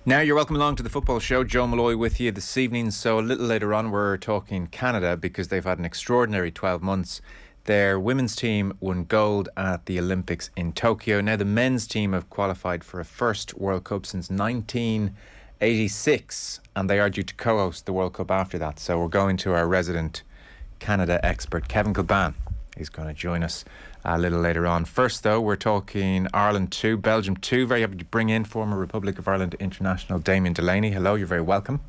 Now you're welcome along to the Football Show. Joe Molloy with you this evening. So a little later on we're talking Canada because they've had an extraordinary 12 months. Their women's team won gold at the Olympics in Tokyo. Now the men's team have qualified for a first World Cup since 1986 and they are due to co-host the World Cup after that. So we're going to our resident Canada expert, Kevin Kilbane. He's going to join us a little later on. First, though, we're talking Ireland 2, Belgium 2. Very happy to bring in former Republic of Ireland international Damien Delaney. Hello, you're very welcome.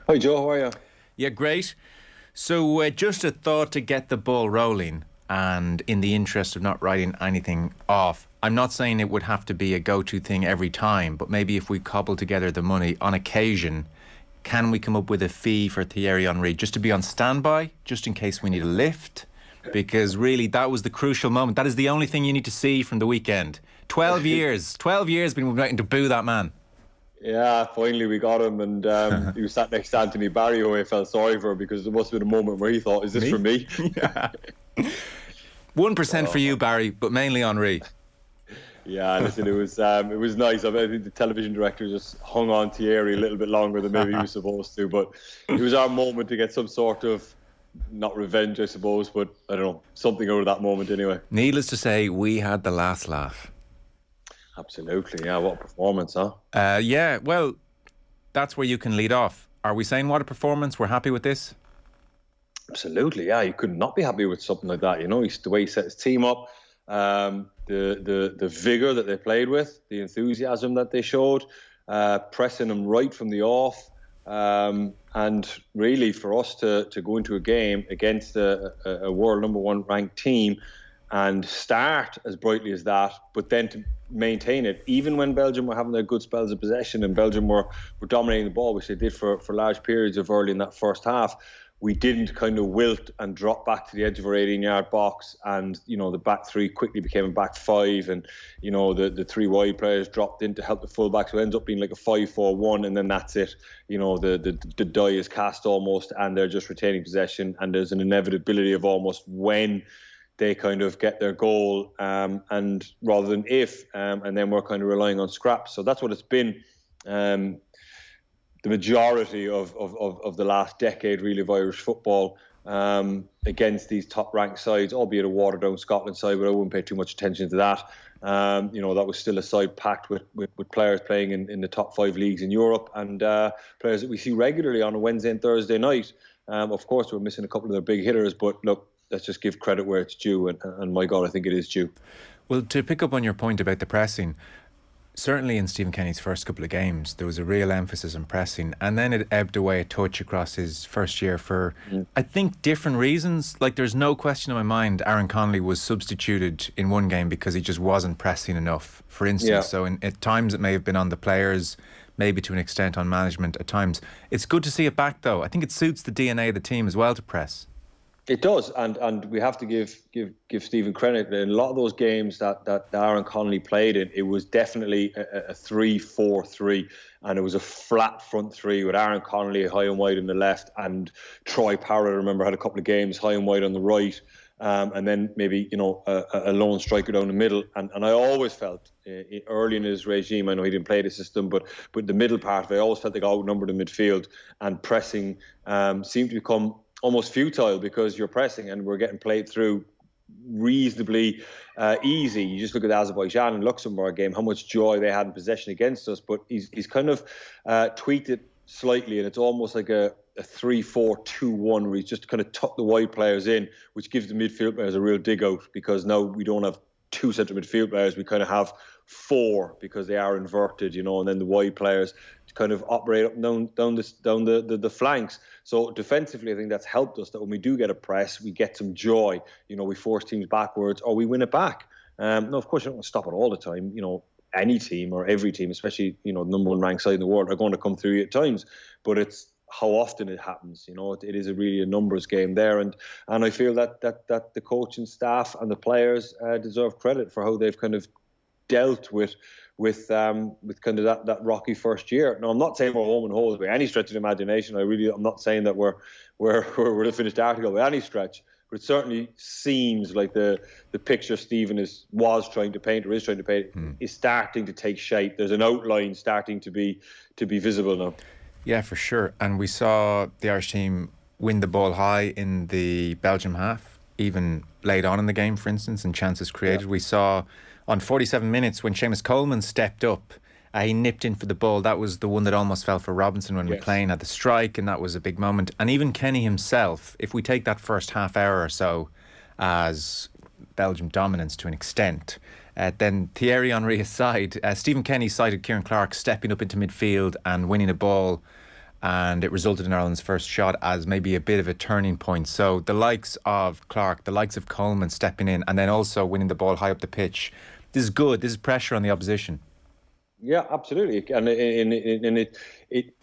Hi, Joe. How are you? Yeah, great. So just a thought to get the ball rolling, and in the interest of not writing anything off, I'm not saying it would have to be a go-to thing every time, but maybe if we cobble together the money on occasion, can we come up with a fee for Thierry Henry just to be on standby, just in case we need a lift? Because really, that was the crucial moment. That is the only thing you need to see from the weekend. 12 years been waiting to boo that man. Yeah, finally we got him, and he was sat next to Anthony Barry, who I felt sorry for, because there must have been a moment where he thought, is this for me? Yeah. 1% for you, Barry, but mainly Henry. Yeah, listen, it was nice. I think the television director just hung on Thierry a little bit longer than maybe he was supposed to, but it was our moment to get some sort of, not revenge, I suppose, but I don't know, something out of that moment anyway. Needless to say, we had the last laugh. Absolutely, yeah. What a performance, huh? Yeah, well, that's where you can lead off. Are we saying what a performance? We're happy with this? Absolutely, yeah. You could not be happy with something like that. You know, the way he set his team up, the vigour that they played with, the enthusiasm that they showed, pressing them right from the off. And really, for us to go into a game against a world number one ranked team and start as brightly as that, but then to maintain it, even when Belgium were having their good spells of possession and Belgium were dominating the ball, which they did for large periods of early in that first half, we didn't kind of wilt and drop back to the edge of our 18-yard box, and the back three quickly became a back five, and the three wide players dropped in to help the fullbacks, so it ends up being like a 5-4-1, and then that's it. The die is cast almost, and they're just retaining possession, and there's an inevitability of almost when they kind of get their goal, and rather than if, and then we're kind of relying on scraps. So that's what it's been. The majority of the last decade, really, of Irish football, against these top-ranked sides, albeit a watered-down Scotland side, but I wouldn't pay too much attention to that. That was still a side packed with players playing in the top 5 leagues in Europe, and players that we see regularly on a Wednesday and Thursday night. Of course, we're missing a couple of their big hitters, but look, let's just give credit where it's due, and my God, I think it is due. Well, to pick up on your point about the pressing, certainly in Stephen Kenny's first couple of games, there was a real emphasis on pressing, and then it ebbed away a touch across his first year for, I think, different reasons. Like, there's no question in my mind Aaron Connolly was substituted in one game because he just wasn't pressing enough, for instance. Yeah. So at times it may have been on the players, maybe to an extent on management at times. It's good to see it back, though. I think it suits the DNA of the team as well to press. It does, and we have to give Stephen credit. In a lot of those games that Aaron Connolly played in, it was definitely a 3-4-3, and it was a flat front three with Aaron Connolly high and wide on the left, and Troy Parrott, I remember, had a couple of games high and wide on the right, and then maybe a lone striker down the middle. And I always felt early in his regime, I know he didn't play the system, but the middle part of it, I always felt they got outnumbered in midfield, and pressing seemed to become almost futile because you're pressing and we're getting played through reasonably easy. You just look at the Azerbaijan and Luxembourg game, how much joy they had in possession against us, but he's kind of tweaked it slightly, and it's almost like a 3-4-2-1 where he's just kind of tucked the wide players in, which gives the midfield players a real dig out, because now we don't have 2 central midfield players, we kind of have 4 because they are inverted, and then the wide players kind of operate up and down the flanks. So defensively, I think that's helped us, that when we do get a press, we get some joy. We force teams backwards or we win it back. Now, of course, you don't want to stop it all the time. Any team or every team, especially, number one ranked side in the world, are going to come through you at times. But it's how often it happens. It is really a numbers game there. And I feel that the coaching staff and the players deserve credit for how they've kind of dealt with kind of that rocky first year. Now, I'm not saying we're home and whole by any stretch of the imagination. I'm not saying that we're the finished article by any stretch. but it certainly seems like the picture Stephen was trying to paint, or is trying to paint, is starting to take shape. There's an outline starting to be visible now. Yeah, for sure. And we saw the Irish team win the ball high in the Belgium half, even late on in the game, for instance, and chances created. Yeah. We saw on 47 minutes when Seamus Coleman stepped up, he nipped in for the ball. That was the one that almost fell for Robinson when McLean had the strike, and that was a big moment. And even Kenny himself, if we take that first half hour or so as Belgium dominance to an extent, then Thierry Henry aside, Stephen Kenny cited Kieran Clark stepping up into midfield and winning a ball, and it resulted in Ireland's first shot as maybe a bit of a turning point. So the likes of Clark, the likes of Coleman stepping in, and then also winning the ball high up the pitch, this is good. This is pressure on the opposition. Yeah, absolutely. And it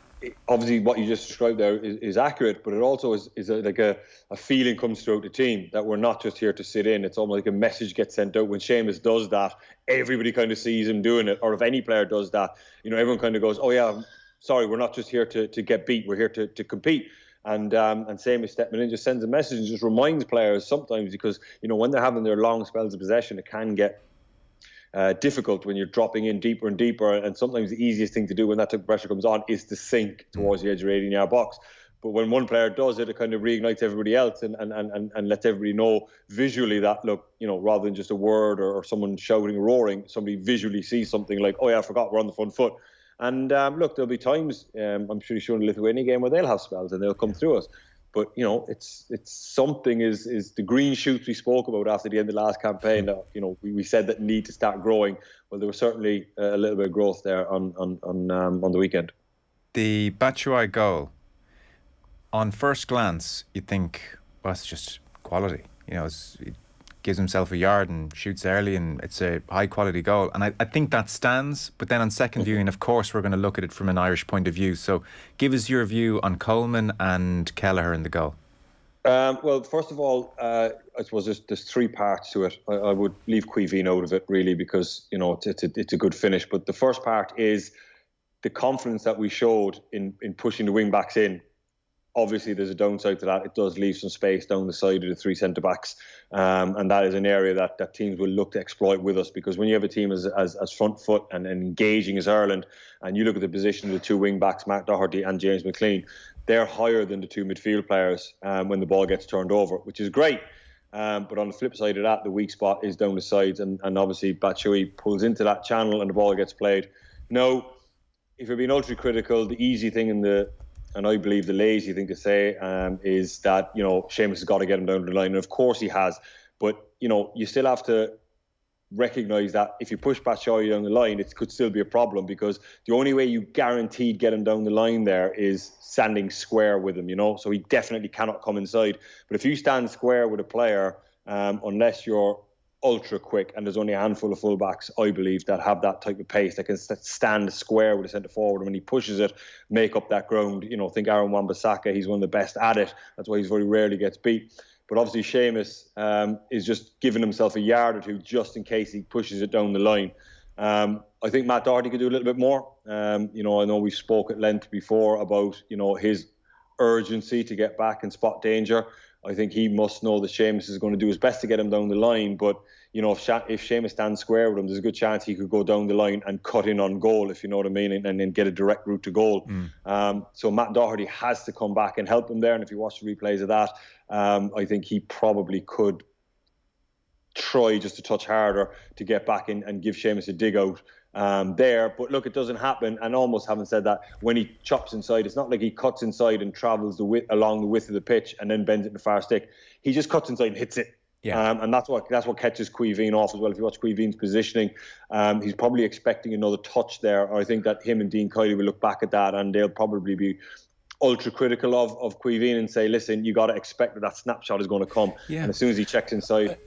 obviously what you just described there is accurate, but it also is like a feeling comes throughout the team that we're not just here to sit in. It's almost like a message gets sent out. When Seamus does that, everybody kind of sees him doing it. Or if any player does that, everyone kind of goes, oh yeah, sorry, we're not just here to get beat, we're here to compete. And Seamus stepping in just sends a message and just reminds players sometimes, because when they're having their long spells of possession, it can get difficult when you're dropping in deeper and deeper, and sometimes the easiest thing to do when that type of pressure comes on is to sink towards the edge of your 18-yard box. But when one player does it, it kind of reignites everybody else and lets everybody know visually that, look, rather than just a word or someone shouting or roaring, somebody visually sees something like, oh yeah, I forgot we're on the front foot. And look, there'll be times, I'm pretty sure in the Lithuania game, where they'll have spells and they'll come through us. But, it's something is the green shoots we spoke about after the end of the last campaign that, we said that need to start growing. Well, there was certainly a little bit of growth there on the weekend. The Batshuayi goal, on first glance, you think, well, it's just quality. He gives himself a yard and shoots early, and it's a high quality goal. And I think that stands. But then on second viewing, of course, we're going to look at it from an Irish point of view. So give us your view on Coleman and Kelleher in the goal. Well, first of all, I suppose there's three parts to it. I would leave Quiveen out of it, really, because it's a good finish. But the first part is the confidence that we showed in pushing the wing backs in. Obviously, there's a downside to that. It does leave some space down the side of the three centre-backs. And that is an area that teams will look to exploit with us, because when you have a team as front foot and engaging as Ireland, and you look at the position of the two wing-backs, Matt Doherty and James McLean, they're higher than the two midfield players when the ball gets turned over, which is great. But on the flip side of that, the weak spot is down the sides, and obviously Batshuayi pulls into that channel and the ball gets played. Now, if you're being ultra-critical, the easy thing and I believe the lazy thing to say is that, Seamus has got to get him down the line. And of course he has. But, you still have to recognise that if you push Batshuayi down the line, it could still be a problem, because the only way you guaranteed get him down the line there is standing square with him, So he definitely cannot come inside. But if you stand square with a player, unless you're ultra quick, and there's only a handful of fullbacks, I believe, that have that type of pace, that can stand square with a centre forward, and when he pushes it, make up that ground. Think Aaron Wan-Bissaka, he's one of the best at it. That's why he very rarely gets beat. But obviously Seamus is just giving himself a yard or two just in case he pushes it down the line. I think Matt Doherty could do a little bit more. I know we spoke at length before about his urgency to get back and spot danger. I think he must know that Seamus is going to do his best to get him down the line. But, if Seamus stands square with him, there's a good chance he could go down the line and cut in on goal, if you know what I mean, and then get a direct route to goal. So Matt Doherty has to come back and help him there. And if you watch the replays of that, I think he probably could try just a touch harder to get back in and give Seamus a dig out there. But look, it doesn't happen. And almost having said that, when he chops inside, it's not like he cuts inside and travels along the width of the pitch and then bends it in the far stick. He just cuts inside and hits it. Yeah. And that's what catches Quiveen off as well. If you watch Quiveen's positioning, he's probably expecting another touch there. I think that him and Dean Kiley will look back at that, and they'll probably be ultra critical of Quiveen and say, listen, you got to expect that snapshot is going to come. Yeah. And as soon as he checks inside,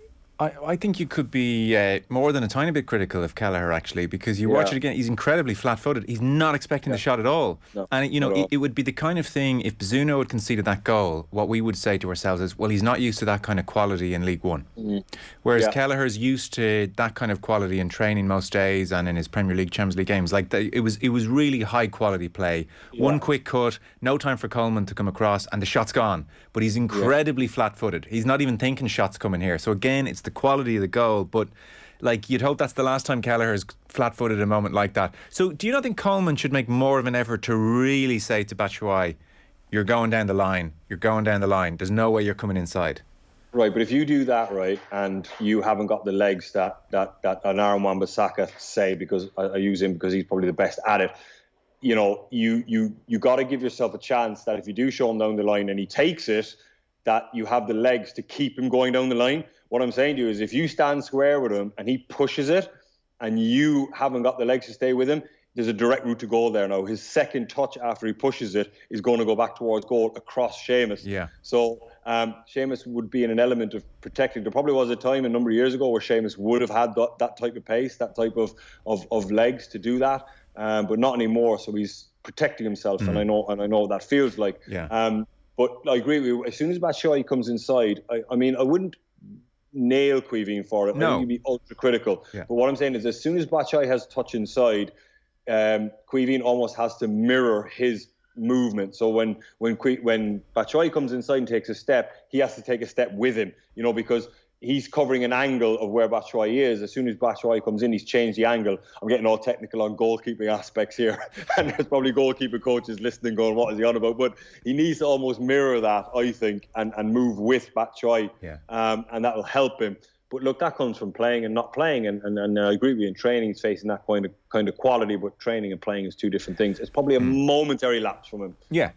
I think you could be more than a tiny bit critical of Kelleher, actually, because you watch it again, he's incredibly flat-footed. He's not expecting the shot at all. No, And, it would be the kind of thing, if Bazunu had conceded that goal, what we would say to ourselves is, well, he's not used to that kind of quality in League One. Whereas Kelleher's used to that kind of quality in training most days and in his Premier League, Champions League games. Like, it was really high-quality play. One quick cut, no time for Coleman to come across, and the shot's gone. But he's incredibly flat-footed. He's not even thinking shots coming here. So, again, it's the quality of the goal, but like you'd hope that's the last time Kelleher is flat-footed in a moment like that. So do you not think Coleman should make more of an effort to really say to Batshuayi, you're going down the line, there's no way you're coming inside? Right, but if you do that, right, and you haven't got the legs that an Aaron Wan-Bissaka say, because I use him because he's probably the best at it, you got to give yourself a chance that if you do show him down the line and he takes it, that you have the legs to keep him going down the line. What I'm saying to you is if you stand square with him and he pushes it and you haven't got the legs to stay with him, there's a direct route to goal there now. His second touch after he pushes it is going to go back towards goal across Seamus. Yeah. So Seamus would be in an element of protecting. There probably was a time a number of years ago where Seamus would have had that type of pace, that type of legs to do that, but not anymore. So he's protecting himself, and I know what that feels like. Yeah. But I agree with you. As soon as Batshuayi comes inside, I mean, I wouldn't nail Quiveen for it. No. I think you'd be ultra critical. Yeah. But what I'm saying is, as soon as Batshuayi has touch inside, Quiveen almost has to mirror his movement. So when Batshuayi comes inside and takes a step, he has to take a step with him. Because he's covering an angle of where Batshuayi is. As soon as Batshuayi comes in, he's changed the angle. I'm getting all technical on goalkeeping aspects here. And there's probably goalkeeper coaches listening going, what is he on about? But he needs to almost mirror that, I think, and move with Batshuayi. Yeah. And that will help him. But look, that comes from playing and not playing. And I agree with you, in training he's facing that kind of quality, but training and playing is two different things. It's probably a momentary lapse from him. Yeah.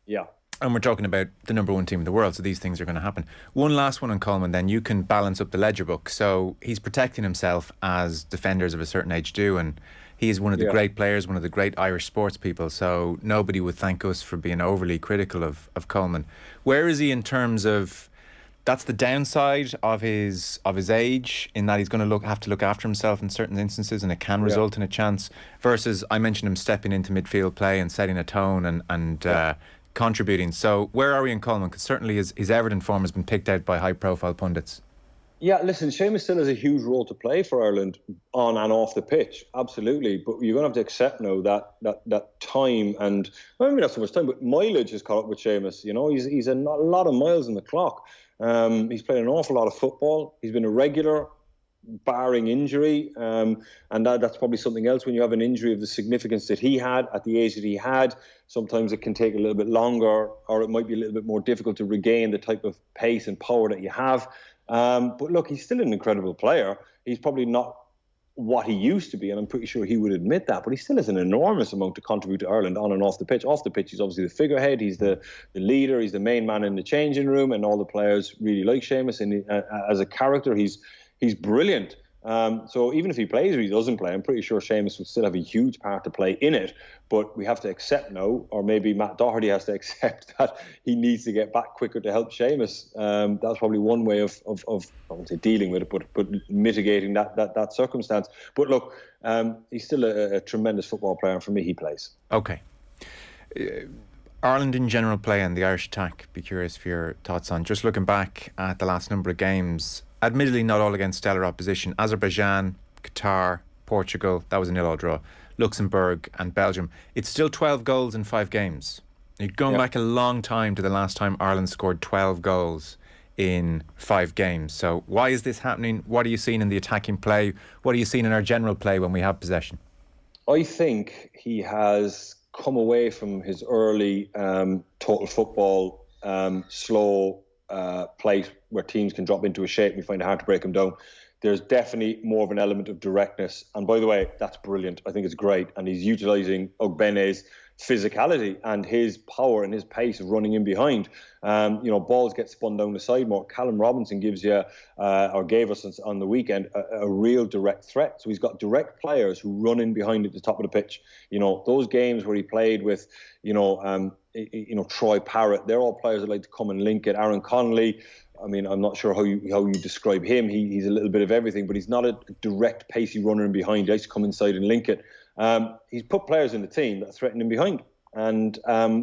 Yeah. And we're talking about the number one team in the world, so these things are going to happen. One last one on Coleman, then. You can balance up the ledger book. So he's protecting himself as defenders of a certain age do, and he is one of the great players, one of the great Irish sports people, so nobody would thank us for being overly critical of Coleman. Where is he in terms of... That's the downside of his age, in that he's going to have to look after himself in certain instances, and it can result in a chance, versus, I mentioned him stepping into midfield play and setting a tone and contributing. So where are we in Coleman? Because certainly his Everton form has been picked out by high-profile pundits. Yeah, listen, Seamus still has a huge role to play for Ireland on and off the pitch, absolutely. But you're going to have to accept now that time, and maybe not so much time, but mileage has caught up with Seamus. He's a lot of miles on the clock. He's played an awful lot of football. He's been a regular, barring injury, and that's probably something else. When you have an injury of the significance that he had at the age that he had, sometimes it can take a little bit longer, or it might be a little bit more difficult to regain the type of pace and power that you have. But look, he's still an incredible player. He's probably not what he used to be, and I'm pretty sure he would admit that, but he still has an enormous amount to contribute to Ireland on and off the pitch. Off the pitch, he's obviously the figurehead, he's the leader, he's the main man in the changing room, and all the players really like Seamus, and as a character, he's brilliant. So even if he plays or he doesn't play, I'm pretty sure Seamus would still have a huge part to play in it. But we have to accept now, or maybe Matt Doherty has to accept, that he needs to get back quicker to help Seamus. That's probably one way of I won't say dealing with it, but mitigating that circumstance. But look, he's still a tremendous football player, and for me, he plays. Okay. Ireland in general play and the Irish attack, be curious for your thoughts on. Just looking back at the last number of games, admittedly not all against stellar opposition. Azerbaijan, Qatar, Portugal, that was a 0-0 draw. Luxembourg and Belgium. It's still 12 goals in 5 games. You're going back a long time to the last time Ireland scored 12 goals in 5 games. So why is this happening? What are you seeing in the attacking play? What are you seeing in our general play when we have possession? I think he has come away from his early total football, slow place where teams can drop into a shape and we find it hard to break them down. There's definitely more of an element of directness. And by the way, that's brilliant. I think it's great. And he's utilising Ogbene's physicality and his power and his pace of running in behind. Balls get spun down the side more. Callum Robinson gives you, or gave us on the weekend, a real direct threat. So he's got direct players who run in behind at the top of the pitch. Those games where he played with, Troy Parrott, they're all players that like to come and link it. Aaron Connolly, I mean, I'm not sure how you describe him. He's a little bit of everything, but he's not a direct pacey runner in behind. He likes to come inside and link it. He's put players in the team that threaten him behind. And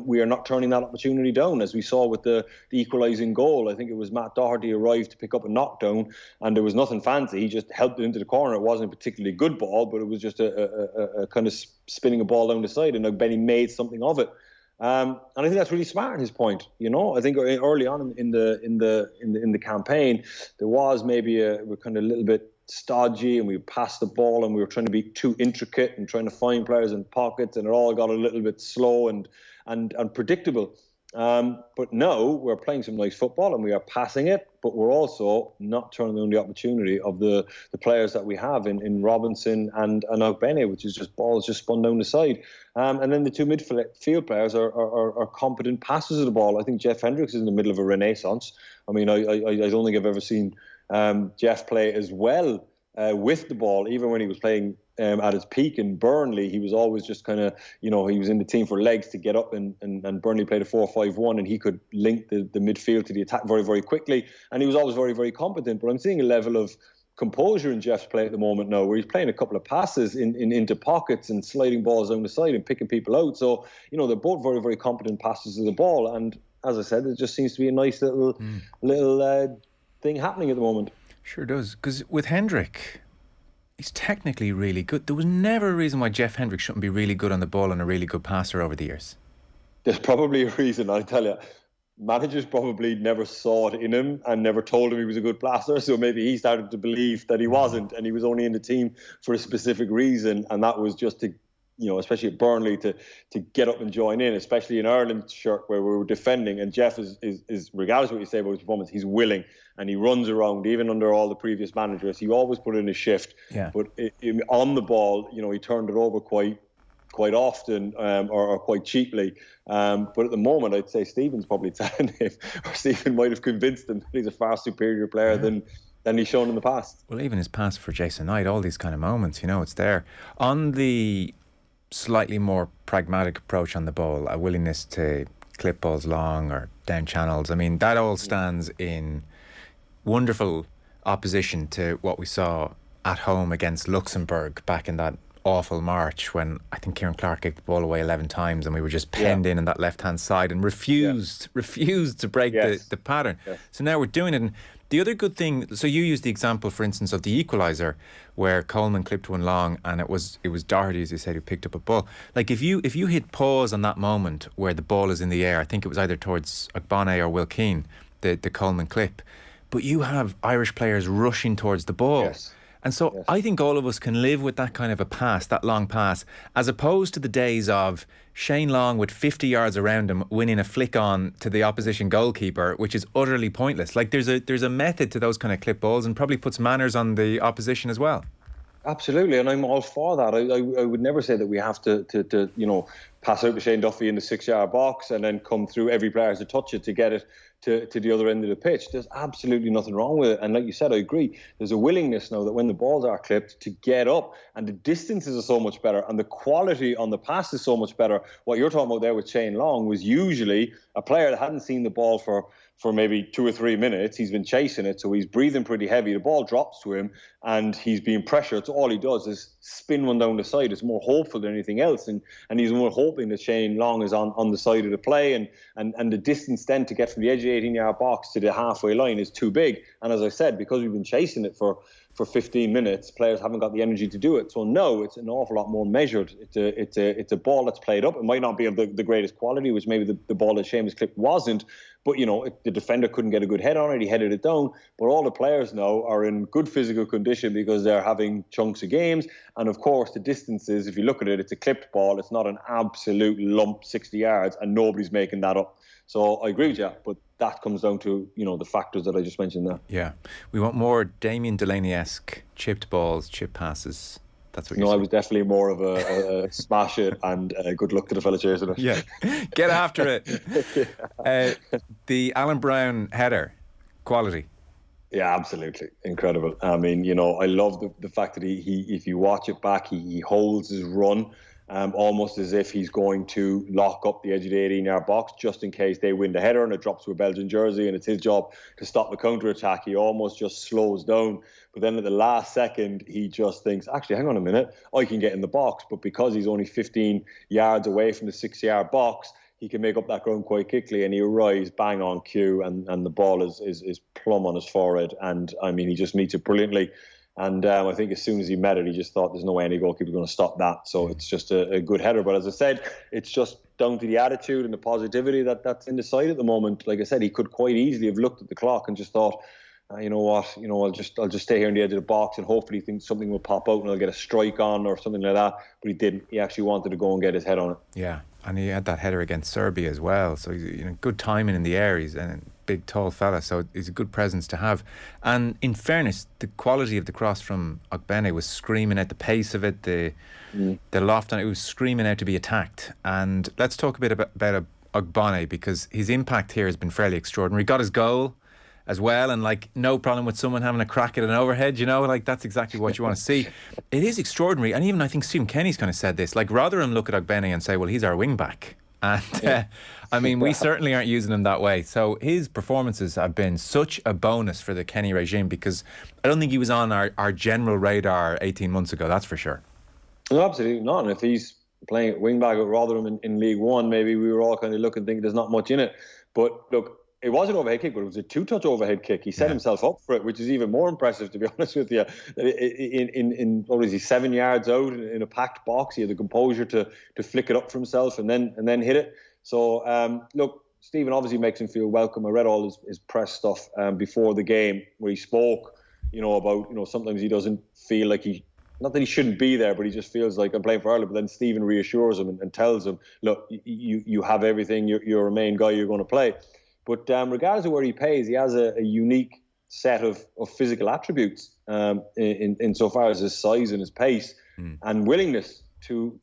we are not turning that opportunity down, as we saw with the equalising goal. I think it was Matt Doherty arrived to pick up a knockdown, and there was nothing fancy. He just helped it into the corner. It wasn't a particularly good ball, but it was just a kind of spinning a ball down the side, and Benny made something of it. And I think that's really smart at his point. I think early on in the campaign, there was maybe we're kind of a little bit stodgy, and we passed the ball, and we were trying to be too intricate and trying to find players in pockets, and it all got a little bit slow and predictable. But now we're playing some nice football, and we are passing it, but we're also not turning down the opportunity of the players that we have in Robinson and Ogbene, which is just balls just spun down the side. And then the two midfield players are competent passers of the ball. I think Jeff Hendrick is in the middle of a renaissance. I mean, I don't think I've ever seen Jeff play as well with the ball. Even when he was playing at his peak in Burnley, he was always just kind of, he was in the team for legs to get up, and Burnley played a 4-5-1, and he could link the midfield to the attack very, very quickly, and he was always very, very competent. But I'm seeing a level of composure in Jeff's play at the moment now, where he's playing a couple of passes into pockets and sliding balls down the side and picking people out. So, they're both very, very competent passers of the ball, and as I said, it just seems to be a nice little thing happening at the moment. Sure does, because with Hendrick, he's technically really good. There was never a reason why Jeff Hendrick shouldn't be really good on the ball and a really good passer over the years. There's probably a reason, I tell you. Managers probably never saw it in him and never told him he was a good passer, so maybe he started to believe that he wasn't, and he was only in the team for a specific reason, and that was just to, especially at Burnley, to get up and join in, especially in Ireland's shirt where we were defending. And Jeff is regardless of what you say about his performance, he's willing, and he runs around, even under all the previous managers. He always put in a shift. Yeah. But on the ball, he turned it over quite often, or quite cheaply. But at the moment, I'd say Stephen's probably telling him, or Stephen might have convinced him that he's a far superior player than he's shown in the past. Well, even his pass for Jason Knight, all these kind of moments, it's there. On the slightly more pragmatic approach on the ball, a willingness to clip balls long or down channels, I mean, that all stands in wonderful opposition to what we saw at home against Luxembourg back in that awful March, when I think Kieran Clark kicked the ball away 11 times and we were just penned in on that left-hand side and refused to break the pattern. So now we're doing it. And the other good thing, so you used the example, for instance, of the equaliser where Coleman clipped one long, and it was Doherty, as you said, who picked up a ball. Like if you hit pause on that moment where the ball is in the air, I think it was either towards Ogbene or Will Keane, the Coleman clip, but you have Irish players rushing towards the ball. Yes. And so I think all of us can live with that kind of a pass, that long pass, as opposed to the days of Shane Long with 50 yards around him winning a flick on to the opposition goalkeeper, which is utterly pointless. Like there's a method to those kind of clip balls, and probably puts manners on the opposition as well. Absolutely, and I'm all for that. I would never say that we have to pass out to Shane Duffy in the 6-yard box and then come through every player to touch it to get it to the other end of the pitch. There's absolutely nothing wrong with it. And like you said, I agree. There's a willingness now that when the balls are clipped to get up, and the distances are so much better and the quality on the pass is so much better. What you're talking about there with Shane Long was usually a player that hadn't seen the ball for maybe 2 or 3 minutes. He's been chasing it, so he's breathing pretty heavy. The ball drops to him and he's being pressured. So all he does is spin one down the side. It's more hopeful than anything else. And he's more hoping that Shane Long is on the side of the play. And the distance then to get from the edge of the 18-yard box to the halfway line is too big. And as I said, because we've been chasing it for 15 minutes, players haven't got the energy to do it. So no, it's an awful lot more measured. It's a ball that's played up. It might not be of the greatest quality, which maybe the ball that Seamus clipped wasn't. But, the defender couldn't get a good head on it. He headed it down. But all the players now are in good physical condition because they're having chunks of games. And, of course, the distances, if you look at it, it's a clipped ball. It's not an absolute lump 60 yards, and nobody's making that up. So I agree with you, but that comes down to, the factors that I just mentioned there. Yeah. We want more Damien Delaney-esque chipped balls, chip passes. That's what you're saying. I was definitely more of a smash it and good luck to the fella chasing it. Yeah, get after it. The Alan Brown header, quality. Yeah, absolutely. Incredible. I mean, I love the fact that he if you watch it back, he holds his run. almost as if he's going to lock up the edge of the 18-yard box just in case they win the header and it drops to a Belgian jersey and it's his job to stop the counter-attack. He almost just slows down. But then at the last second, he just thinks, actually, hang on a minute, I can get in the box. But because he's only 15 yards away from the 6-yard box, he can make up that ground quite quickly, and he arrives bang on cue, and the ball is plumb on his forehead. And, I mean, he just meets it brilliantly. And I think as soon as he met it, he just thought there's no way any goalkeeper is going to stop that. So it's just a good header. But as I said, it's just down to the attitude and the positivity that's in the side at the moment. Like I said, he could quite easily have looked at the clock and just thought, you know what, I'll just stay here on the edge of the box and hopefully think something will pop out and I'll get a strike on or something like that. But he didn't. He actually wanted to go and get his head on it. Yeah, and he had that header against Serbia as well. So he's, good timing in the air. He's a big, tall fella, so he's a good presence to have. And in fairness, the quality of the cross from Ogbene was screaming out, the pace of it, the loft on it, was screaming out to be attacked. And let's talk a bit about Ogbene, because his impact here has been fairly extraordinary. He got his goal as well, and no problem with someone having a crack at an overhead, that's exactly what you want to see. It is extraordinary, and even I think Stephen Kenny's kind of said this, rather than look at Ogbene and say, well, he's our wing back, and we certainly aren't using him that way. So his performances have been such a bonus for the Kenny regime, because I don't think he was on our general radar 18 months ago, that's for sure. No, absolutely not. And if he's playing at wing back at Rotherham in League One, maybe we were all kind of looking, thinking there's not much in it. But look, it was an overhead kick, but it was a 2-touch overhead kick. He set himself up for it, which is even more impressive, to be honest with you. In what was he, 7 yards out in a packed box, he had the composure to flick it up for himself and then hit it. So look, Stephen obviously makes him feel welcome. I read all his press stuff before the game where he spoke, about sometimes he doesn't feel like not that he shouldn't be there, but he just feels like I'm playing for Ireland. But then Stephen reassures him and tells him, look, you have everything. You're a main guy. You're going to play. But regardless of where he plays, he has a unique set of physical attributes in so far as his size and his pace and willingness to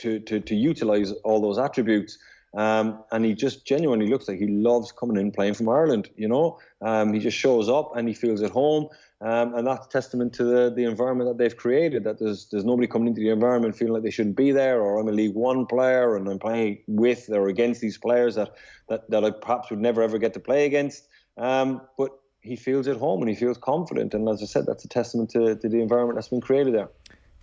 utilise all those attributes. And he just genuinely looks like he loves coming in playing from Ireland, He just shows up and he feels at home. And that's testament to the environment that they've created, that there's nobody coming into the environment feeling like they shouldn't be there, or I'm a League One player and I'm playing with or against these players that I perhaps would never ever get to play against. But he feels at home and he feels confident. And as I said, that's a testament to the environment that's been created there.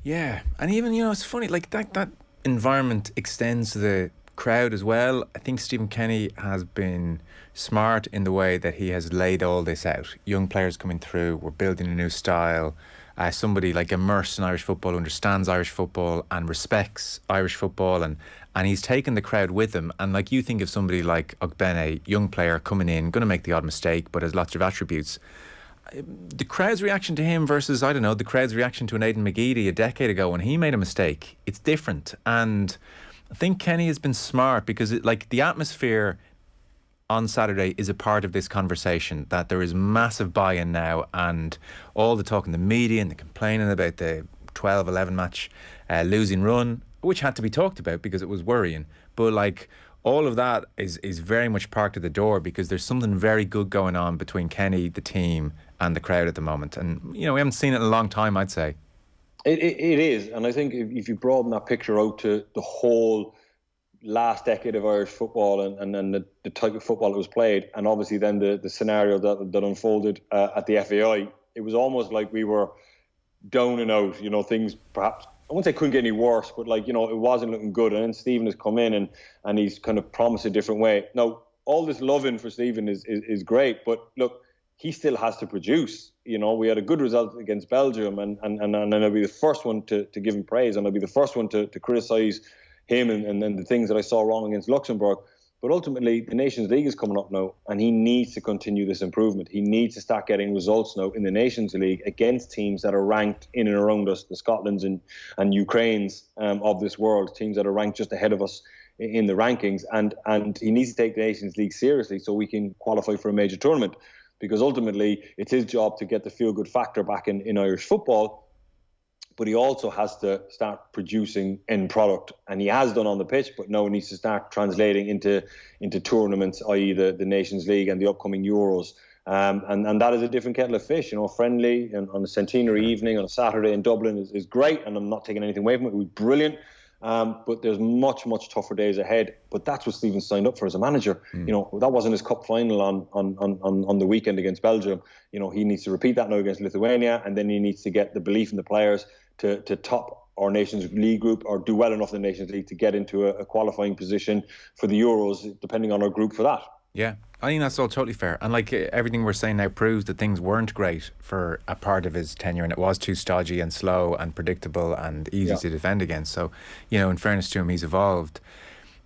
Yeah. And even, it's funny, that environment extends to the crowd as well. I think Stephen Kenny has been smart in the way that he has laid all this out. Young players coming through, we're building a new style. Somebody immersed in Irish football, understands Irish football and respects Irish football, and he's taken the crowd with him. And you think of somebody like Ogbene, young player coming in, going to make the odd mistake, but has lots of attributes. The crowd's reaction to him versus, the crowd's reaction to an Aidan McGeady a decade ago when he made a mistake, it's different. And I think Kenny has been smart, because the atmosphere on Saturday is a part of this conversation, that there is massive buy-in now, and all the talk in the media and the complaining about the 12-11 match losing run, which had to be talked about because it was worrying. But all of that is very much parked at the door, because there's something very good going on between Kenny, the team, and the crowd at the moment. And, we haven't seen it in a long time, I'd say. It is. And I think if you broaden that picture out to the whole last decade of Irish football and the type of football that was played, and obviously then the scenario that unfolded at the FAI, it was almost like we were down and out. Things perhaps, I wouldn't say couldn't get any worse, but it wasn't looking good. And then Stephen has come in and he's kind of promised a different way. Now, all this loving for Stephen is great, but look, he still has to produce. We had a good result against Belgium, and I'll be the first one to give him praise, and I'll be the first one to criticise him and then the things that I saw wrong against Luxembourg. But ultimately, the Nations League is coming up now, and he needs to continue this improvement. He needs to start getting results now in the Nations League against teams that are ranked in and around us, the Scotlands and Ukraines of this world, teams that are ranked just ahead of us in the rankings. And he needs to take the Nations League seriously so we can qualify for a major tournament, because ultimately it's his job to get the feel-good factor back in Irish football. But he also has to start producing end product, and he has done on the pitch, but now he needs to start translating into tournaments, i.e. the Nations League and the upcoming Euros. And that is a different kettle of fish. Friendly and on a centenary evening on a Saturday in Dublin is great, and I'm not taking anything away from it. It was brilliant. But there's much, much tougher days ahead. But that's what Stephen signed up for as a manager. That wasn't his cup final on the weekend against Belgium. He needs to repeat that now against Lithuania, and then he needs to get the belief in the players to top our Nations League group, or do well enough in the Nations League to get into a qualifying position for the Euros, depending on our group for that. Yeah, I think that's all totally fair. And everything we're saying now proves that things weren't great for a part of his tenure, and it was too stodgy and slow and predictable and easy to defend against. So, in fairness to him, he's evolved.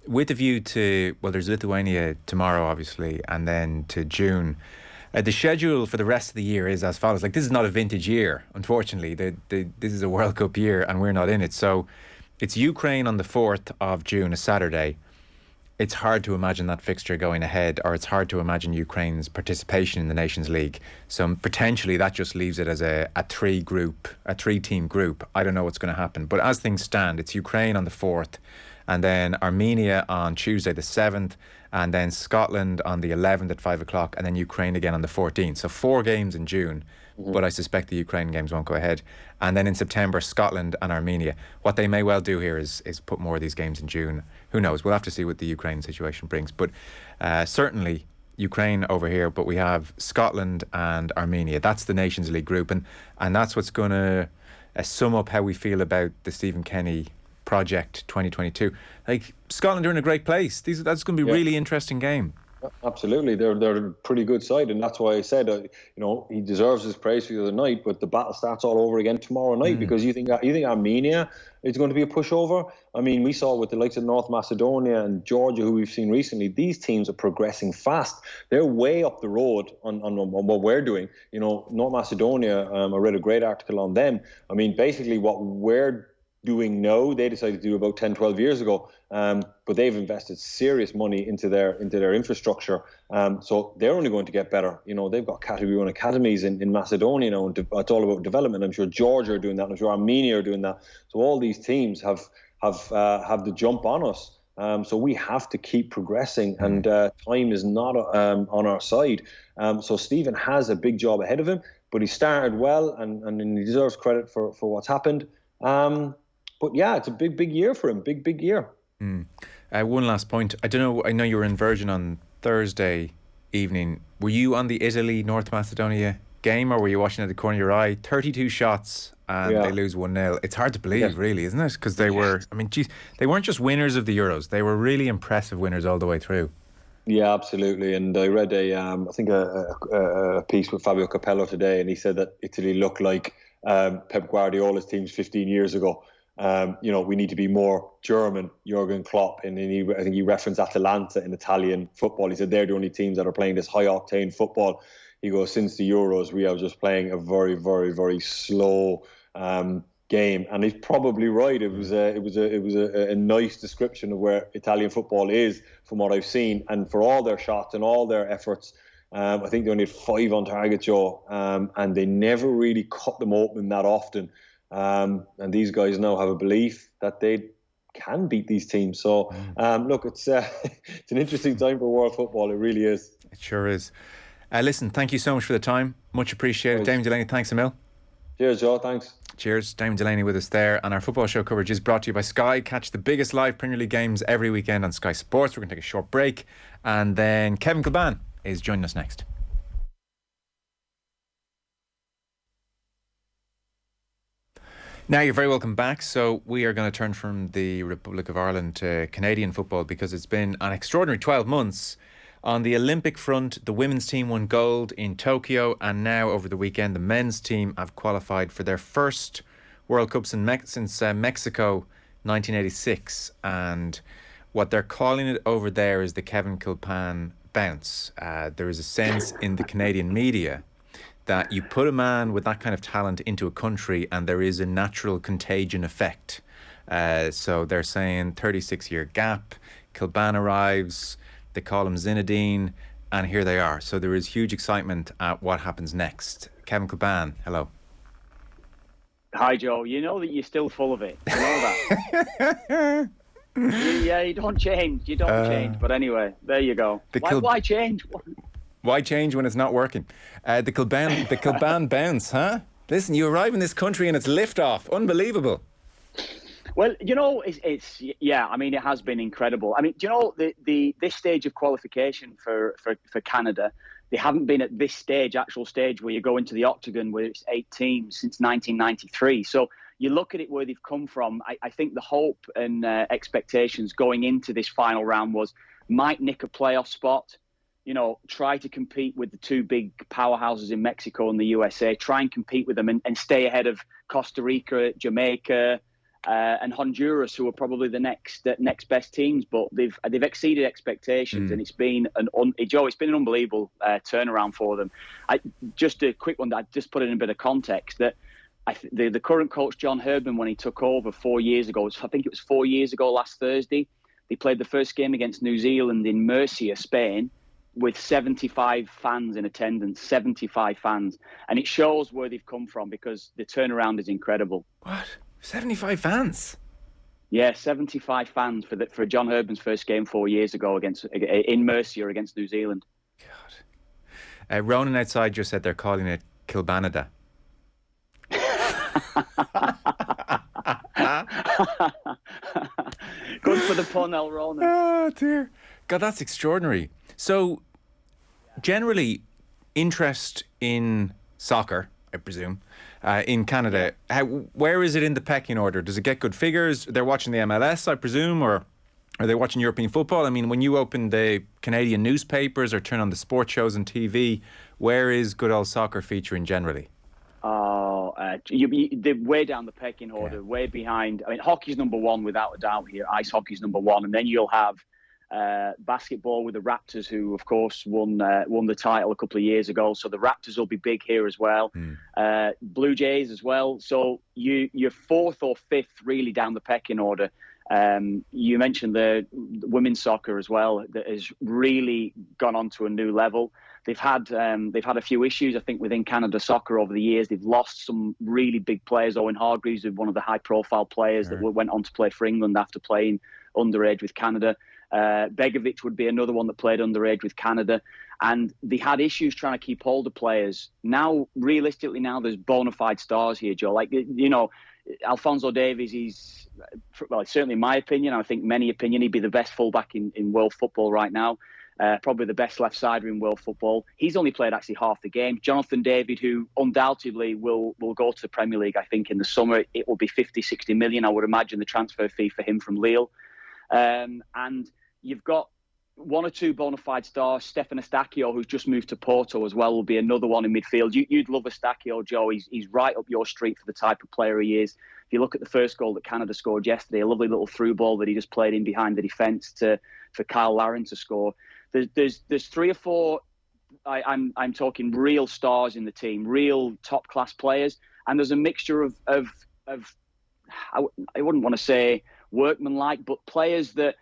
With a view to, there's Lithuania tomorrow, obviously, and then to June. The schedule for the rest of the year is as follows. This is not a vintage year, unfortunately. This is a World Cup year and we're not in it. So it's Ukraine on the 4th of June, a Saturday. It's hard to imagine that fixture going ahead, or it's hard to imagine Ukraine's participation in the Nations League. So potentially that just leaves it as a three-team group. I don't know what's going to happen. But as things stand, it's Ukraine on the 4th, and then Armenia on Tuesday the 7th, and then Scotland on the 11th at 5 o'clock, and then Ukraine again on the 14th. So 4 games in June, but I suspect the Ukraine games won't go ahead. And then in September, Scotland and Armenia. What they may well do here is put more of these games in June. Who knows? We'll have to see what the Ukraine situation brings. But certainly Ukraine over here, but we have Scotland and Armenia. That's the Nations League group, and that's what's going to sum up how we feel about the Stephen Kenny project 2022. Scotland are in a great place. That's going to be a really interesting game. Absolutely, they're a pretty good side, and that's why I said he deserves his praise for the other night. But the battle starts all over again tomorrow night, because you think Armenia is going to be a pushover. I mean, we saw with the likes of North Macedonia and Georgia, who we've seen recently, these teams are progressing fast. They're way up the road on what we're doing. North Macedonia, I read a great article on them. I mean, basically what we're doing now, they decided to do about 10, 12 years ago. But they've invested serious money into their infrastructure. So they're only going to get better. They've got Category 1 academies in Macedonia now, and it's all about development. I'm sure Georgia are doing that. I'm sure Armenia are doing that. So all these teams have the jump on us. So we have to keep progressing, and time is not on our side. So Stephen has a big job ahead of him, but he started well, and he deserves credit for what's happened. But yeah, it's a big year for him. Big year. One last point. I don't know. I know you were in Virgin on Thursday evening. Were you on the Italy-North Macedonia game, or were you watching at the corner of your eye? 32 shots and they lose 1-0. It's hard to believe, really, isn't it? Because they were, they weren't just winners of the Euros. They were really impressive winners all the way through. Yeah, absolutely. And I read a piece with Fabio Capello today, and he said that Italy looked like Pep Guardiola's teams 15 years ago. We need to be more German, Jurgen Klopp, and I think he referenced Atalanta in Italian football. He said they're the only teams that are playing this high-octane football. He goes, since the Euros, we are just playing a very, very, very slow game, and he's probably right. It was a nice description of where Italian football is from what I've seen, and for all their shots and all their efforts. I think they only had 5 on target, Joe, and they never really cut them open that often. And these guys now have a belief that they can beat these teams. So, look, it's an interesting time for world football. It really is. It sure is. Listen, thank you so much for the time. Much appreciated. Damien Delaney, thanks a mil. Cheers, Joe. Thanks. Cheers. Damien Delaney with us there. And our football show coverage is brought to you by Sky. Catch the biggest live Premier League games every weekend on Sky Sports. We're going to take a short break, and then Kevin Kilbane is joining us next. Now you're very welcome back. So we are going to turn from the Republic of Ireland to Canadian football, because it's been an extraordinary 12 months. On the Olympic front, the women's team won gold in Tokyo, and now over the weekend the men's team have qualified for their first World Cup since Mexico 1986, and what they're calling it over there is the Kevin Kilbane bounce. There is a sense in the Canadian media that you put a man with that kind of talent into a country and there is a natural contagion effect. So they're saying 36-year gap, Kilbane arrives, they call him Zinedine, and here they are. So there is huge excitement at what happens next. Kevin Kilbane, hello. Hi, Joe. You know that you're still full of it. You know that. Yeah, you don't change. You don't change. But anyway, there you go. Why change? Why change when it's not working? The Kilbane bounce, huh? Listen, you arrive in this country and it's liftoff. Unbelievable. Well, it's yeah. I mean, it has been incredible. I mean, do you know this stage of qualification for Canada? They haven't been at this actual stage where you go into the octagon where it's 8 teams since 1993. So you look at it where they've come from. I think the hope and expectations going into this final round was might nick a playoff spot. Try to compete with the two big powerhouses in Mexico and the USA. Try and compete with them and stay ahead of Costa Rica, Jamaica, and Honduras, who are probably the next best teams. But they've exceeded expectations, and it's been an unbelievable turnaround for them. Just a quick one. I just put it in a bit of context that the current coach John Herdman, when he took over 4 years ago, I think it was 4 years ago last Thursday, they played the first game against New Zealand in Murcia, Spain, with 75 fans in attendance, 75 fans. And it shows where they've come from because the turnaround is incredible. What? 75 fans? Yeah, 75 fans for John Herdman's first game 4 years ago in Murcia against New Zealand. God. Ronan outside just said they're calling it Kilbanada. Good for the pun, El Ronan. Oh, dear. God, that's extraordinary. So, generally, interest in soccer, I presume, in Canada, where is it in the pecking order? Does it get good figures? They're watching the MLS, I presume, or are they watching European football? I mean, when you open the Canadian newspapers or turn on the sports shows on TV, where is good old soccer featuring generally? They're way down the pecking order, way behind. I mean, hockey's number one without a doubt here. Ice hockey's number one, and then you'll have basketball with the Raptors, who of course won the title a couple of years ago. So the Raptors will be big here as well. Blue Jays as well. So you're fourth or fifth really down the pecking order. You mentioned the women's soccer as well that has really gone on to a new level. They've had a few issues, I think, within Canada soccer over the years. They've lost some really big players. Owen Hargreaves was one of the high-profile players that went on to play for England after playing underage with Canada. Begovic would be another one that played underage with Canada. And they had issues trying to keep hold of players. Now, realistically, there's bona fide stars here, Joe. Like, Alphonso Davies, he's certainly in my opinion, I think many opinion, he'd be the best fullback in world football right now. Probably the best left-sider in world football. He's only played actually half the game. Jonathan David, who undoubtedly will go to the Premier League, I think, in the summer. It will be 50, 60 million, I would imagine, the transfer fee for him from Lille. And you've got one or two bona fide stars. Stefan Eustáquio, who's just moved to Porto as well, will be another one in midfield. You'd love Eustáquio, Joe. He's right up your street for the type of player he is. If you look at the first goal that Canada scored yesterday, a lovely little through ball that he just played in behind the defence for Kyle Larin to score. There's three or four. I'm talking real stars in the team, real top class players, and there's a mixture of I wouldn't want to say workmanlike, but players that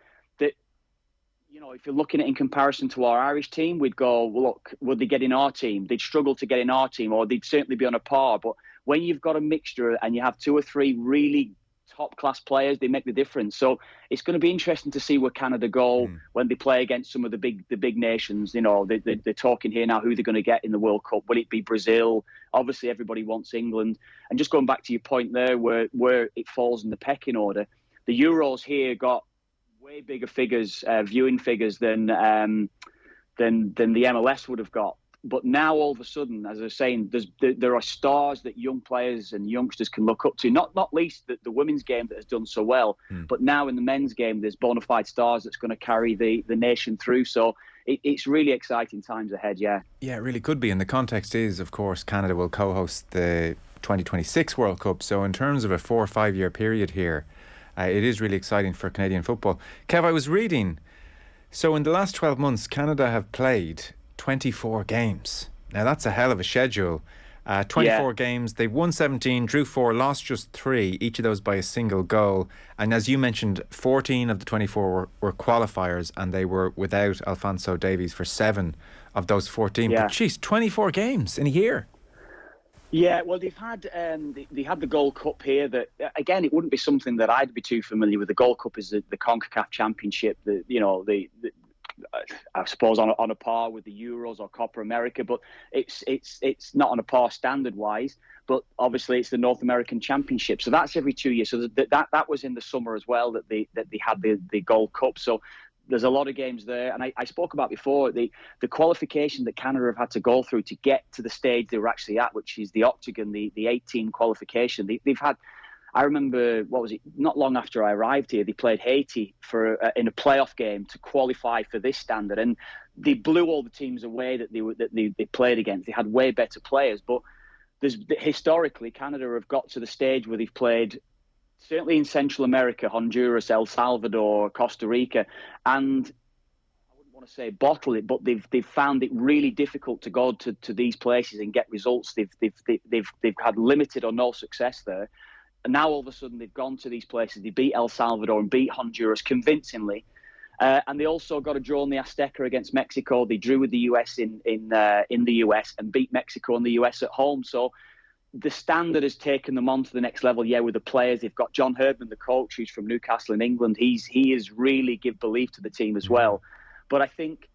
if you're looking at it in comparison to our Irish team, we'd go, well, look, would they get in our team? They'd struggle to get in our team, or they'd certainly be on a par. But when you've got a mixture and you have two or three really top-class players, they make the difference. So it's going to be interesting to see where Canada go when they play against some of the big nations. They're talking here now who they're going to get in the World Cup. Will it be Brazil? Obviously, everybody wants England. And just going back to your point there, where it falls in the pecking order, the Euros here got way bigger figures, viewing figures than the MLS would have got. But now, all of a sudden, as I was saying, there are stars that young players and youngsters can look up to. Not least the women's game that has done so well. But now in the men's game, there's bona fide stars that's going to carry the nation through. So it's really exciting times ahead, yeah. Yeah, it really could be. And the context is, of course, Canada will co-host the 2026 World Cup. So in terms of a 4 or 5 year period here, it is really exciting for Canadian football. Kev, I was reading, so in the last 12 months, Canada have played 24 games. Now, that's a hell of a schedule. 24 games, they've won 17, drew 4, lost just 3, each of those by a single goal. And as you mentioned, 14 of the 24 were qualifiers, and they were without Alphonso Davies for 7 of those 14. But, geez, 24 games in a year. Yeah, well, they've had they had the Gold Cup here. That again, it wouldn't be something that I'd be too familiar with. The Gold Cup is the Concacaf Championship. I suppose on a par with the Euros or Copa America, but it's not on a par standard wise. But obviously, it's the North American Championship, so that's every 2 years. So that was in the summer as well that they had the Gold Cup. So there's a lot of games there, and I spoke about before the qualification that Canada have had to go through to get to the stage they were actually at, which is the Octagon, the 18 qualification. They've had. I remember, what was it? Not long after I arrived here, they played Haiti in a playoff game to qualify for this standard, and they blew all the teams away that they played against. They had way better players, but historically, Canada have got to the stage where they've played, certainly in Central America, Honduras, El Salvador, Costa Rica, and I wouldn't want to say bottle it, but they've found it really difficult to go to these places and get results. They've had limited or no success there. And now all of a sudden they've gone to these places. They beat El Salvador and beat Honduras convincingly, and they also got a draw in the Azteca against Mexico. They drew with the US in the US and beat Mexico and the US at home. So the standard has taken them on to the next level. Yeah, with the players, they've got John Herdman, the coach, who's from Newcastle in England. He has really give belief to the team as well. But I think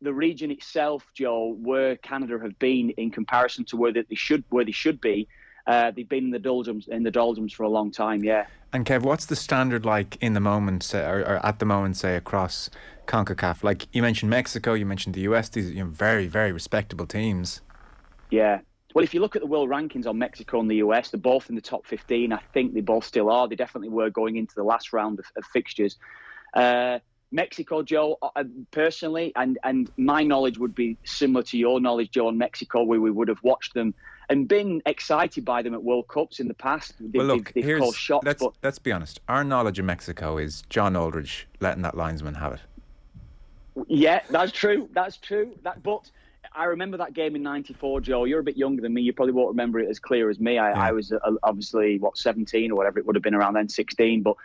the region itself, Joe, where Canada have been in comparison to where they should be. They've been in the doldrums for a long time, yeah. And Kev, what's the standard like in the moment, or at the moment, say, across CONCACAF? Like you mentioned Mexico, you mentioned the US, these very, very respectable teams. Yeah. Well, if you look at the world rankings on Mexico and the US, they're both in the top 15. I think they both still are. They definitely were going into the last round of fixtures. Mexico, Joe, personally, and my knowledge would be similar to your knowledge, Joe, on Mexico, where we would have watched them and been excited by them at World Cups in the past. They've caused shots. Let's be honest. Our knowledge of Mexico is John Aldridge letting that linesman have it. Yeah, that's true. But I remember that game in '94, Joe. You're a bit younger than me. You probably won't remember it as clear as me. I was obviously, 17 or whatever it would have been around then, 16. But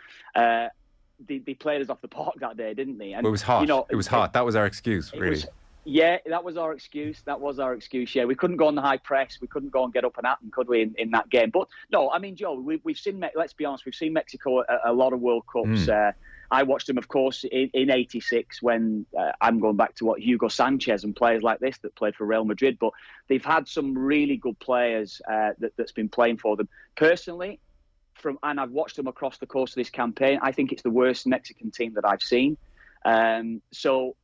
they played us off the park that day, didn't they? And, it was hot. It was hot. That was our excuse, really. Yeah, that was our excuse. Yeah, we couldn't go on the high press. We couldn't go and get up and at them, could we, in that game? But no, I mean, Joe, we've seen. Let's be honest, we've seen Mexico a lot of World Cups. I watched them, of course, in '86 when I'm going back to Hugo Sanchez and players like this that played for Real Madrid. But they've had some really good players that's been playing for them. Personally, and I've watched them across the course of this campaign, I think it's the worst Mexican team that I've seen. So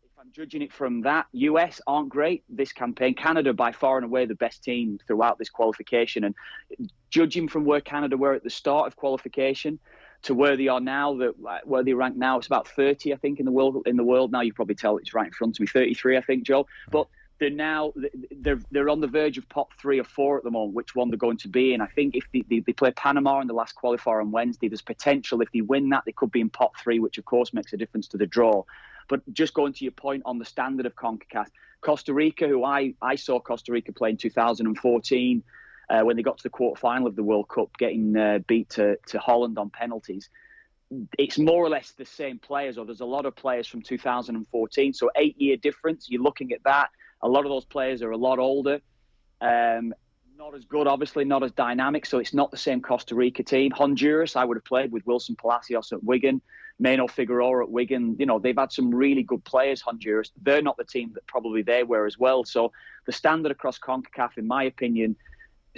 if I'm judging it from that, US aren't great this campaign. Canada, by far and away, the best team throughout this qualification. And judging from where Canada were at the start of qualification to where they are now, where they rank now, it's about 30, I think, in the world now. You probably tell it's right in front of me, 33, I think, Joe. But they're on the verge of top 3 or 4 at the moment, which one they're going to be in. I think if they play Panama in the last qualifier on Wednesday, there's potential if they win that, they could be in pot 3, which of course makes a difference to the draw. But just going to your point on the standard of CONCACAF, Costa Rica, who I saw Costa Rica play in 2014 when they got to the quarterfinal of the World Cup, getting beat to Holland on penalties. It's more or less the same players, or there's a lot of players from 2014. So 8-year difference, you're looking at that. A lot of those players are a lot older, not as good, obviously, not as dynamic. So it's not the same Costa Rica team. Honduras, I would have played with Wilson Palacios at Wigan, Mano Figueroa at Wigan. They've had some really good players, Honduras. They're not the team that probably they were as well. So the standard across CONCACAF, in my opinion,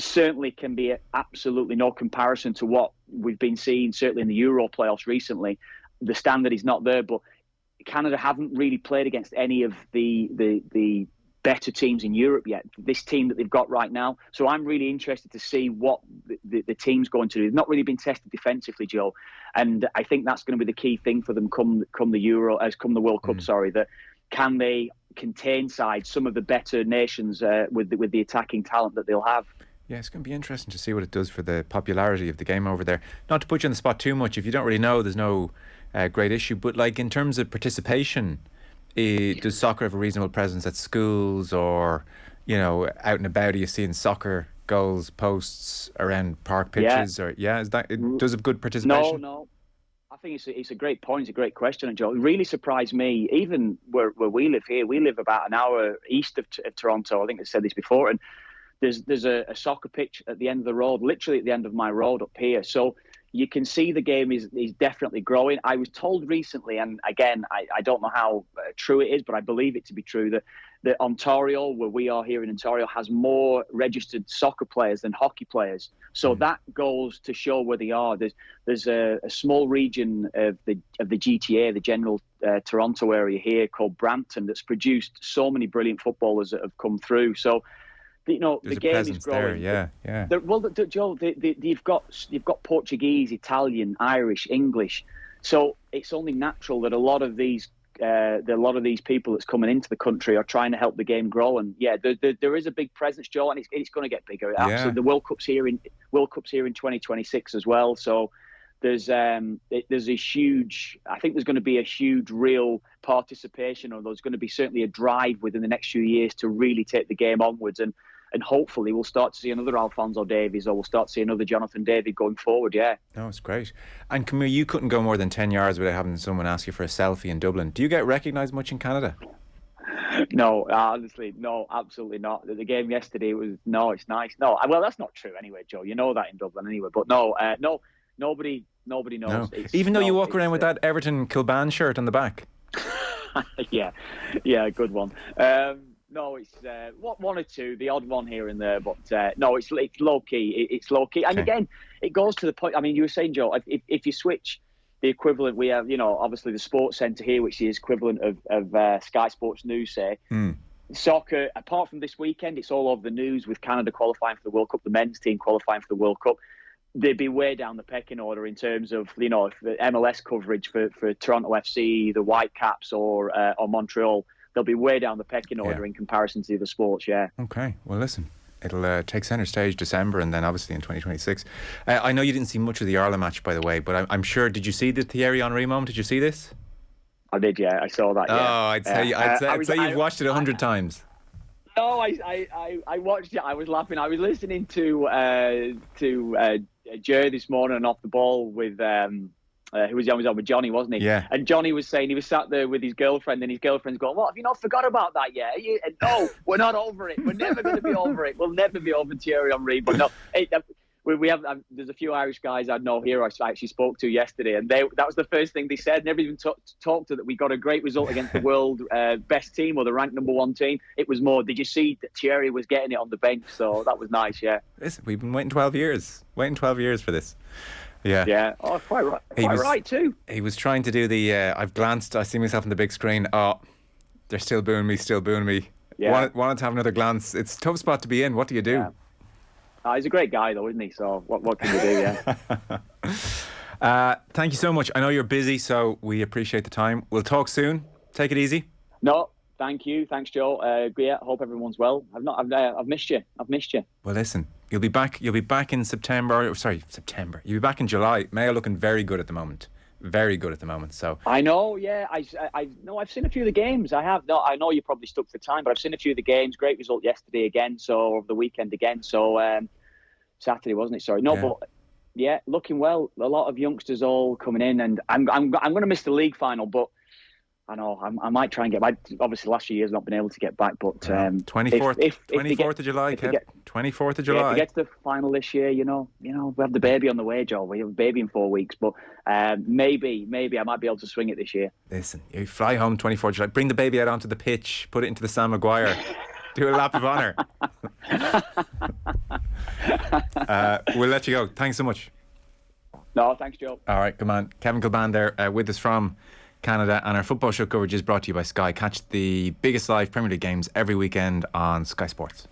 certainly can be absolutely no comparison to what we've been seeing, certainly in the Euro playoffs recently. The standard is not there, but Canada haven't really played against any of the better teams in Europe yet, this team that they've got right now. So I'm really interested to see what the team's going to do. They've not really been tested defensively, Joe, and I think that's going to be the key thing for them come the World Cup. That can they contain sides, some of the better nations with the attacking talent that they'll have. Yeah, it's going to be interesting to see what it does for the popularity of the game over there. Not to put you on the spot too much, if you don't really know, there's no great issue, but like in terms of participation, does soccer have a reasonable presence at schools, or out and about? Are you seeing soccer goals, posts around park pitches? Does it have good participation? No. I think it's a great point. It's a great question, and Joe, it really surprised me. Even where we live here, we live about an hour east of Toronto. I think I said this before, and there's a soccer pitch at the end of the road, literally at the end of my road up here. So you can see the game is definitely growing. I was told recently, and again, I don't know how true it is, but I believe it to be true, that Ontario, where we are here in Ontario, has more registered soccer players than hockey players. So that goes to show where they are. There's a small region of the GTA, the general Toronto area here, called Brampton, that's produced so many brilliant footballers that have come through. So, you know, There's the game is growing. There, yeah. Joe, you've got Portuguese, Italian, Irish, English. So it's only natural that a lot of these people that's coming into the country are trying to help the game grow. And yeah, there is a big presence, Joe, and it's going to get bigger. Yeah. Absolutely, the World Cup's here in 2026 as well. So there's a huge. I think there's going to be a huge real participation, or there's going to be certainly a drive within the next few years to really take the game onwards. And hopefully we'll start to see another Alphonso Davies, or we'll start to see another Jonathan David going forward, yeah. No, it's great. And Camille, you couldn't go more than 10 yards without having someone ask you for a selfie in Dublin. Do you get recognised much in Canada? No, honestly, no, absolutely not. The game yesterday it's nice. No, well, that's not true anyway, Joe. You know that in Dublin anyway. But nobody knows. No. Even though you walk around with that Everton Kilbane shirt on the back? yeah, good one. No, it's one or two, the odd one here and there, but no, it's low key. It's low key, and again, it goes to the point. I mean, you were saying, Joe, if you switch the equivalent, we have, obviously the Sports Centre here, which is equivalent of Sky Sports News, say. Soccer, apart from this weekend, it's all over the news with Canada qualifying for the World Cup, the men's team qualifying for the World Cup. They'd be way down the pecking order in terms of, MLS coverage for Toronto FC, the Whitecaps, or Montreal. They'll be way down the pecking order in comparison to the other sports, yeah. Okay, well, listen, it'll take centre stage December, and then obviously in 2026. I know you didn't see much of the Ireland match, by the way, but I'm sure, did you see the Thierry Henry moment? Did you see this? I did, yeah. I saw that, yeah. Oh, I'd say you've watched it 100 times. No, I watched it. I was laughing. I was listening to Joe this morning off the ball with... who was on with Johnny, wasn't he? Yeah. And Johnny was saying he was sat there with his girlfriend, and his girlfriend's going, "What, have you not forgot about that yet?" And no, we're not over it. We're never going to be over it. We'll never be over Thierry Henry. But no, we have. There's a few Irish guys I know here I actually spoke to yesterday, and that was the first thing they said. Never even talked to that. We got a great result against the world best team, or the ranked number one team. It was more, did you see that Thierry was getting it on the bench? So that was nice, yeah. Listen, we've been waiting 12 years. Waiting 12 years for this. Yeah. Oh, quite right. Right too. He was trying to do the. I've glanced. I see myself on the big screen. Oh, they're still booing me. Yeah. Wanted to have another glance. It's a tough spot to be in. What do you do? Yeah. He's a great guy, though, isn't he? So what can you do? Yeah. Thank you so much. I know you're busy, so we appreciate the time. We'll talk soon. Take it easy. No. Thank you. Thanks, Joe. Yeah, hope everyone's well. I've missed you. Well, listen, you'll be back in September. September. You'll be back in July. Mayo looking very good at the moment. So I know. Yeah, I know. I've seen a few of the games. I have. No, I know you're probably stuck for time, but I've seen a few of the games. Great result yesterday again. So over the weekend again. So Saturday, wasn't it? Sorry. No, but yeah, looking well. A lot of youngsters all coming in, and I'm going to miss the league final, but. I know I might try and get back. Obviously, last few years not been able to get back, but 24th of July, Kev. 24th of July. Yeah, if we get to the final this year, we have the baby on the way, Joe. We have a baby in 4 weeks, but maybe I might be able to swing it this year. Listen, you fly home 24th of July, bring the baby out onto the pitch, put it into the Sam Maguire, do a lap of honour. We'll let you go. Thanks so much. No, thanks, Joe. All right, come on, Kevin Kilbane there with us from Canada, and our football show coverage is brought to you by Sky. Catch the biggest live Premier League games every weekend on Sky Sports.